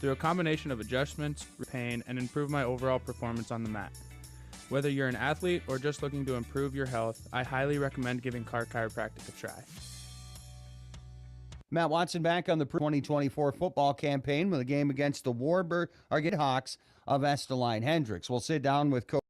through a combination of adjustments, pain, and improve my overall performance on the mat. Whether you're an athlete or just looking to improve your health, I highly recommend giving Car Chiropractic a try. Matt Watson back on the 2024 football campaign with a game against the Hawks of Estelline. Hendricks. We'll sit down with Coach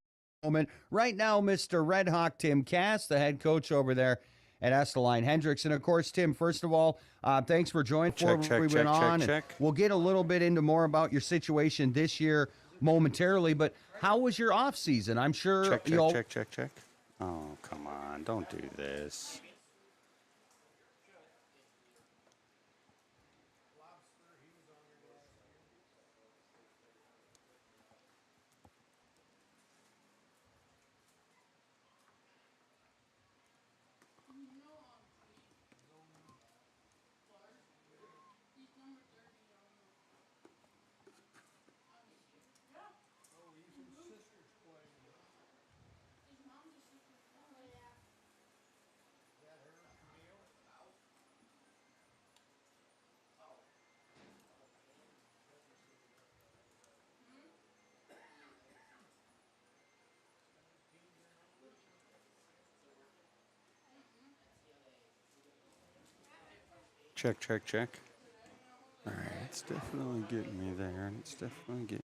Bowman. Right now, Mr. Red Hawk Tim Cass, the head coach over there at Estelline. Hendricks. And of course, Tim, first of all, thanks for joining Check. We'll get a little bit into more about your situation this year momentarily, but how was your off season? I'm sure Check. Oh, come on. Don't do this. Check. All right, it's definitely getting me there. It's definitely getting.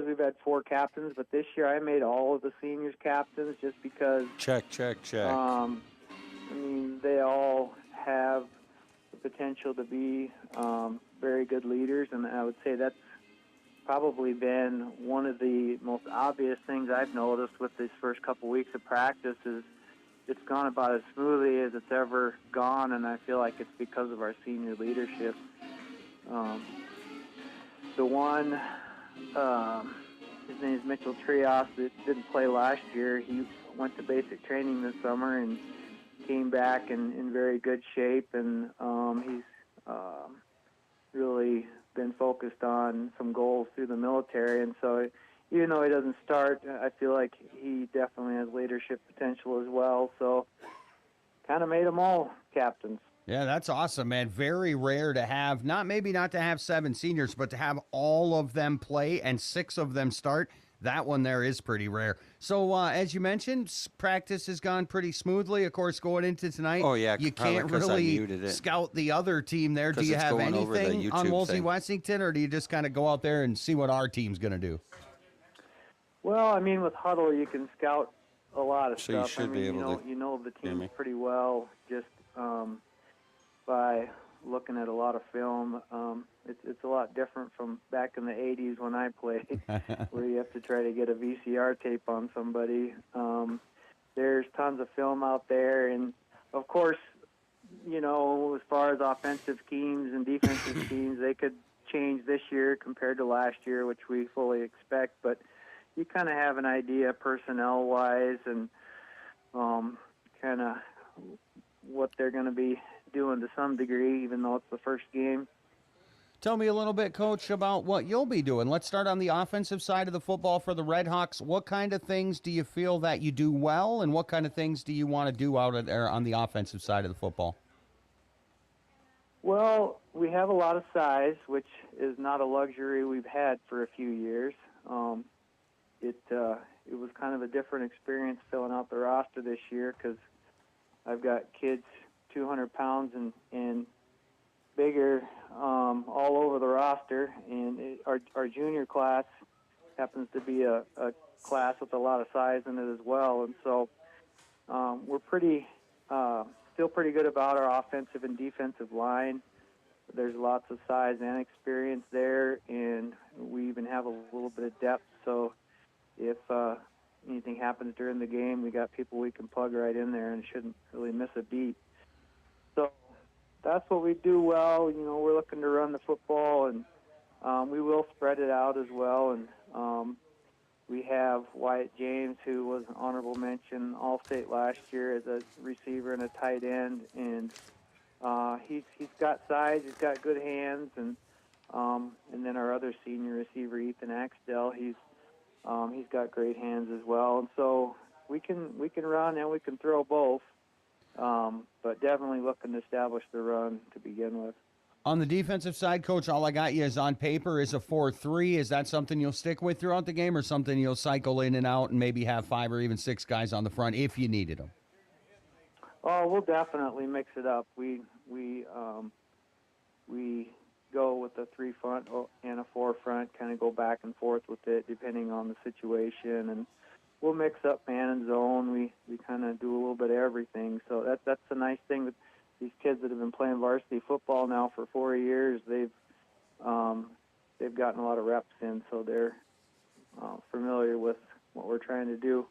We've had 4 captains, but this year I made all of the seniors captains just because. Check. I mean, they all have the potential to be very good leaders, and I would say that's probably been one of the most obvious things I've noticed with these first couple weeks of practice is it's gone about as smoothly as it's ever gone, and I feel like it's because of our senior leadership. The one, his name is Mitchell Trios, that didn't play last year. He went to basic training this summer and came back in very good shape, and he's really been focused on some goals through the military. And so even though he doesn't start, I feel like he definitely has leadership potential as well. So kind of made them all captains. Yeah, that's awesome, man. Very rare to have, not to have 7 seniors, but to have all of them play and 6 of them start. That one there is pretty rare. So, as you mentioned, practice has gone pretty smoothly. Of course, going into tonight, you can't really scout the other team there. Do you have anything on Wolsey, Wessington, or do you just kind of go out there and see what our team's going to do? Well, I mean, with Huddle, you can scout a lot of stuff. You should be able to. You know the team pretty well just by looking at a lot of film. It's a lot different from back in the 80s when I played, where you have to try to get a VCR tape on somebody. There's tons of film out there, and of course, as far as offensive schemes and defensive schemes, they could change this year compared to last year, which we fully expect, but you kind of have an idea personnel-wise and kind of what they're going to be doing to some degree, even though it's the first game. Tell me a little bit, Coach, about what you'll be doing. Let's start on the offensive side of the football for the Red Hawks. What kind of things do you feel that you do well, and what kind of things do you want to do out there on the offensive side of the football? Well, we have a lot of size, which is not a luxury we've had for a few years. It was kind of a different experience filling out the roster this year because I've got kids 200 pounds and bigger all over the roster, and our junior class happens to be a class with a lot of size in it as well. And so we're still pretty good about our offensive and defensive line. There's lots of size and experience there, and we even have a little bit of depth. So if anything happens during the game, we got people we can plug right in there and shouldn't really miss a beat. So that's what we do well. You know, we're looking to run the football, and we will spread it out as well. And we have Wyatt James, who was an honorable mention All-State last year as a receiver and a tight end, and he's got size, he's got good hands, and then our other senior receiver, Ethan Axtell, he's got great hands as well. And so we can run and we can throw both, but definitely looking to establish the run to begin with. On the defensive side, Coach, all I got you is on paper is a 4-3. Is that something you'll stick with throughout the game, or something you'll cycle in and out and maybe have 5 or even 6 guys on the front if you needed them? Oh, we'll definitely mix it up. We go with a 3 front and a 4 front, kind of go back and forth with it depending on the situation, and we'll mix up man and zone. We kind of do a little bit of everything. So that's the nice thing with these kids that have been playing varsity football now for 4 years. They've gotten a lot of reps in, so they're familiar with what we're trying to do.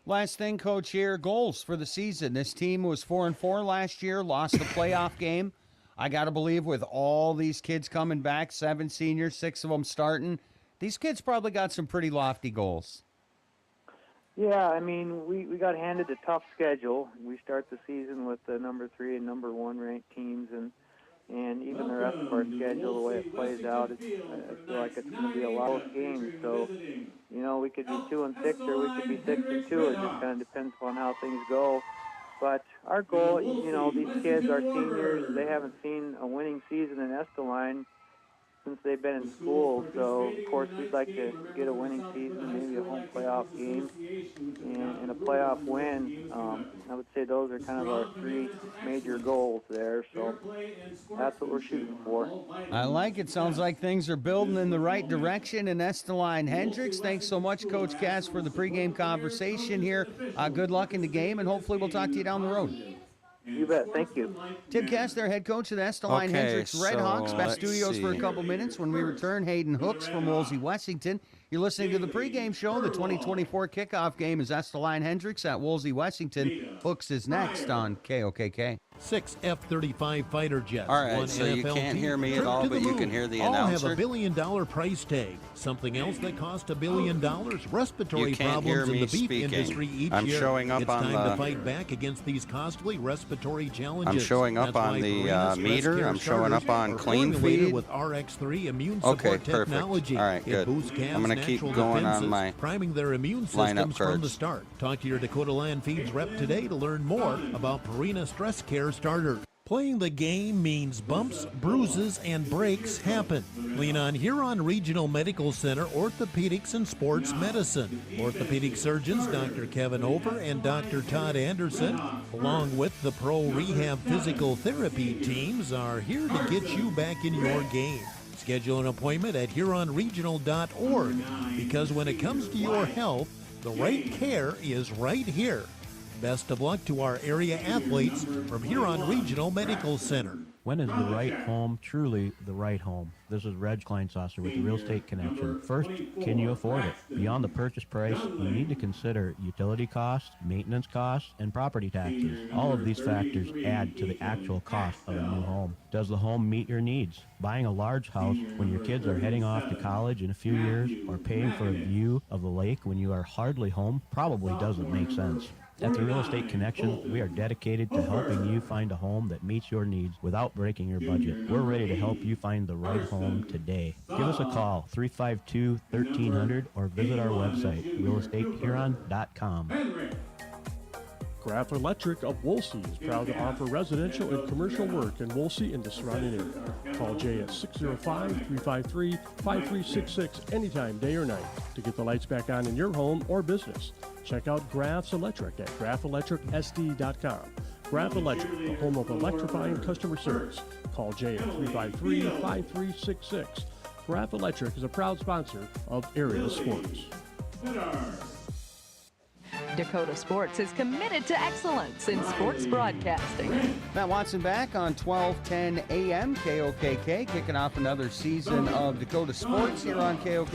Last thing, Coach, here, goals for the season. This team was 4-4 last year, lost the playoff game. I got to believe with all these kids coming back, 7 seniors, 6 of them starting, these kids probably got some pretty lofty goals. Yeah, I mean, we got handed a tough schedule. We start the season with the number 3 and number 1 ranked teams, and even the rest of our schedule, the way it plays out, I feel like it's going to be a lot of games. So, you know, we could be 2-6 or we could be 6-2. It just kind of depends on how things go. But our goal, you know, these kids, our seniors, they haven't seen a winning season in Estelline since they've been in school. So, of course, we'd like to get a winning season, maybe a home playoff game, and a playoff win. I would say those are kind of our 3 major goals there. So that's what we're shooting for. I like it. Sounds like things are building in the right direction in Estelline. Hendricks, thanks so much, Coach Cass, for the pregame conversation here. Good luck in the game, and hopefully we'll talk to you down the road. You bet. Thank you. Tim Cass, their head coach of the Estelline Hendricks Red Hawks. Back studios for a couple minutes. When we return, Hayden Hooks from Wolsey, Wessington. You're listening to the pregame show. The 2024 kickoff game is Estelline Hendricks at Wolsey, Wessington. Hooks is next on KOKK. 6 F-35 fighter jets. All right, one so NFL you can't team, hear me trip at all, to but the you moon. can hear the All announcer. have $1 billion price tag. Something else that costs $1 billion. Respiratory You can't hear problems in me the beef speaking. industry each I'm year. showing up it's on time the- to fight back against these costly respiratory challenges. I'm showing up That's on why the Purina Stress meter. Care I'm showing up starters on are clean formulated feed. with RX3 immune Okay, support perfect. technology. All right, It good. boosts calves' I'm gonna keep natural going on defenses, my priming their immune lineup systems from the cards. start. Talk to your Dakota Land Feeds rep today to learn more about Purina Stress Care starters. Playing the game means bumps, bruises, and breaks happen. Lean on Huron Regional Medical Center Orthopedics and Sports Medicine. Orthopedic surgeons Dr. Kevin Over and Dr. Todd Anderson, along with the Pro Rehab Physical Therapy teams, are here to get you back in your game. Schedule an appointment at HuronRegional.org, because when it comes to your health, the right care is right here. Best of luck to our area athletes from Huron Regional Medical Center. When is the right home truly the right home? This is Reg Kleinsasser with the Real Estate Connection. First, can you afford it? Beyond the purchase price, you need to consider utility costs, maintenance costs, and property taxes. All of these factors add to the actual cost of a new home. Does the home meet your needs? Buying a large house when your kids are heading off to college in a few years, or paying for a view of the lake when you are hardly home, probably doesn't make sense. At the Real Estate Connection, we are dedicated to helping you find a home that meets your needs without breaking your budget. We're ready to help you find the right home today. Give us a call, 352-1300, or visit our website, realestatehuron.com. Graf Electric of Wolsey is proud to offer residential and commercial work in Wolsey and the surrounding area. Call Jay at 605-353-5366 anytime, day or night, to get the lights back on in your home or business. Check out Graf's Electric at grafelectricsd.com. Graf Electric, the home of electrifying customer service. Call Jay at 353-5366. Graph Electric is a proud sponsor of Area Sports. Dakota Sports is committed to excellence in sports broadcasting. Matt Watson back on 1210 a.m. KOKK, kicking off another season of Dakota Sports here on KOKK.